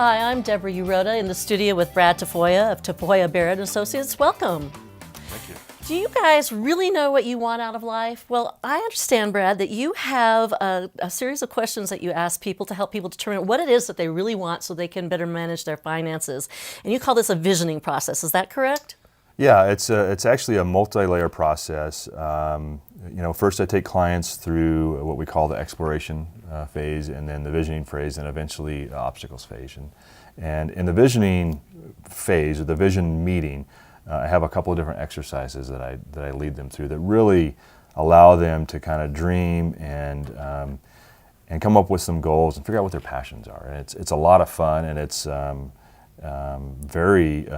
Hi, I'm Deborah Uroda in the studio with Brad Tafoya of Tafoya Barrett & Associates. Welcome. Thank you. Do you guys really know what you want out of life? Well, I understand, Brad, that you have a series of questions that you ask people to help people determine what it is that they really want so they can better manage their finances. And you call this a visioning process. Is that correct? Yeah, it's actually a multi-layer process. First I take clients through what we call the exploration phase, and then the visioning phase, and eventually the obstacles phase. And in the visioning phase, or the vision meeting, I have a couple of different exercises that I lead them through that really allow them to kind of dream and come up with some goals and figure out what their passions are. And it's a lot of fun, and it's very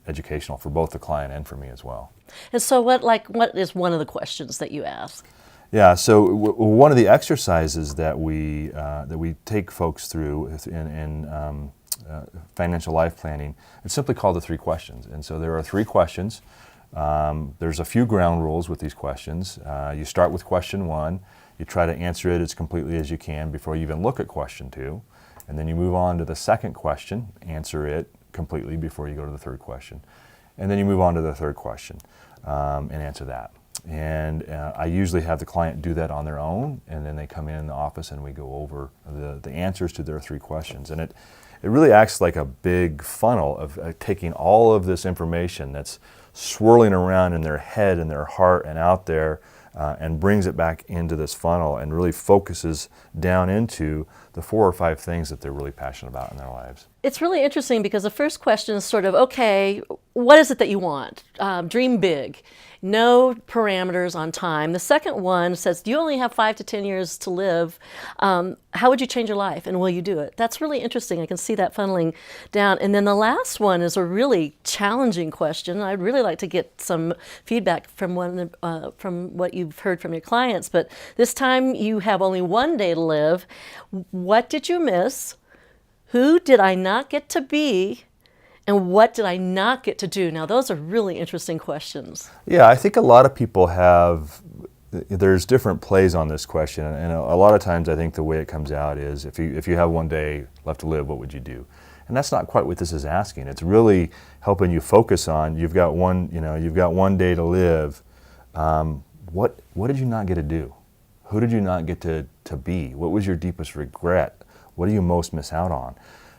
educational for both the client and for me as well. And so what is one of the questions that you ask? Yeah, so one of the exercises that we take folks through in financial life planning, it's simply called the 3 questions. And so there are 3 questions. There's a few ground rules with these questions. You start with question 1. You try to answer it as completely as you can before you even look at question 2. And then you move on to the second question, answer it completely before you go to the third question. And then you move on to the third question and answer that. And I usually have the client do that on their own, and then they come in the office and we go over the answers to their 3 questions. And it really acts like a big funnel of taking all of this information that's swirling around in their head and their heart and out there, and brings it back into this funnel and really focuses down into the 4 or 5 things that they're really passionate about in their lives. It's really interesting because the first question is sort of, okay, what is it that you want? Dream big. No parameters on time. The second one says, do you only have 5 to 10 years to live? How would you change your life, and will you do it? That's really interesting. I can see that funneling down. And then the last one is a really challenging question. I'd really like to get some feedback from what you've heard from your clients. But this time you have only 1 day to live. What did you miss? Who did I not get to be? And what did I not get to do? Now, those are really interesting questions. Yeah, I think a lot of people there's different plays on this question, and a lot of times I think the way it comes out is if you have 1 day left to live, what would you do? And that's not quite what this is asking. It's really helping you focus on, you've got 1 day to live. What did you not get to do? Who did you not get to be? What was your deepest regret? What do you most miss out on?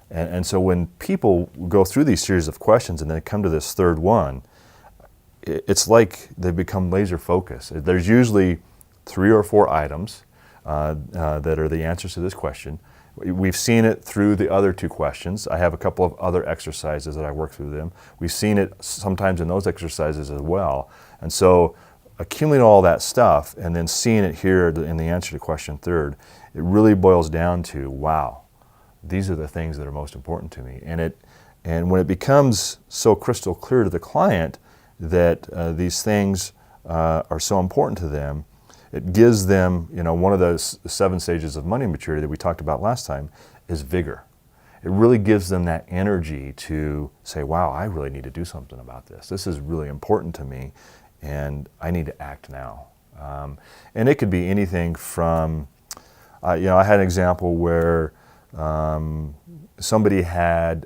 And so when people go through these series of questions and then come to this third one, it's like they become laser focused. There's usually 3 or 4 items that are the answers to this question. We've seen it through the other 2 questions. I have a couple of other exercises that I work through them. We've seen it sometimes in those exercises as well. And so accumulating all that stuff and then seeing it here in the answer to question 3, it really boils down to, wow, these are the things that are most important to me. And when it becomes so crystal clear to the client that these things are so important to them, it gives them, one of those 7 stages of money maturity that we talked about last time is vigor. It really gives them that energy to say, wow, I really need to do something about this. This is really important to me, and I need to act now. And it could be anything from, I had an example where somebody has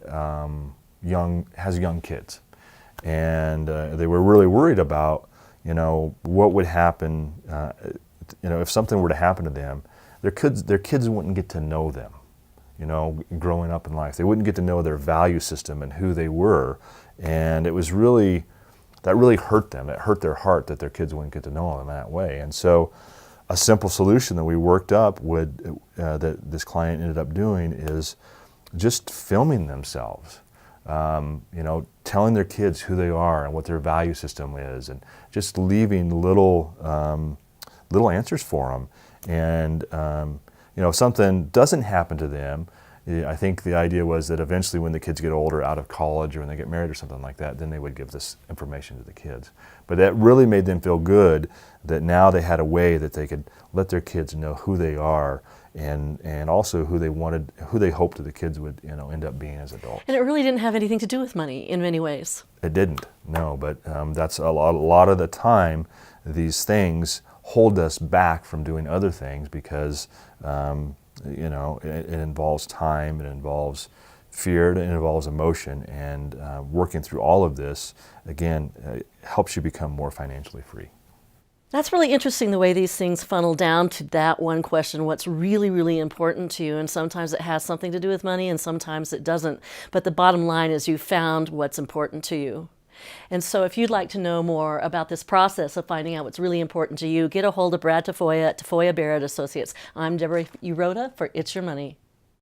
young kids, and they were really worried about, what would happen, if something were to happen to them. Their kids wouldn't get to know them, growing up in life. They wouldn't get to know their value system and who they were, and that really hurt them. It hurt their heart that their kids wouldn't get to know them that way. And so a simple solution that we worked up that this client ended up doing is just filming themselves, telling their kids who they are and what their value system is, and just leaving little answers for them. And if something doesn't happen to them, I think the idea was that eventually when the kids get older, out of college, or when they get married or something like that, then they would give this information to the kids. But that really made them feel good that now they had a way that they could let their kids know who they are, and also who they hoped that the kids would end up being as adults. And it really didn't have anything to do with money in many ways. It didn't, no, but that's a lot of the time these things hold us back from doing other things because it involves time, it involves fear, it involves emotion, and working through all of this, again, helps you become more financially free. That's really interesting, the way these things funnel down to that one question, what's really, really important to you. And sometimes it has something to do with money and sometimes it doesn't. But the bottom line is you found what's important to you. And so if you'd like to know more about this process of finding out what's really important to you, get a hold of Brad Tafoya at Tafoya Barrett Associates. I'm Deborah Uroda for It's Your Money.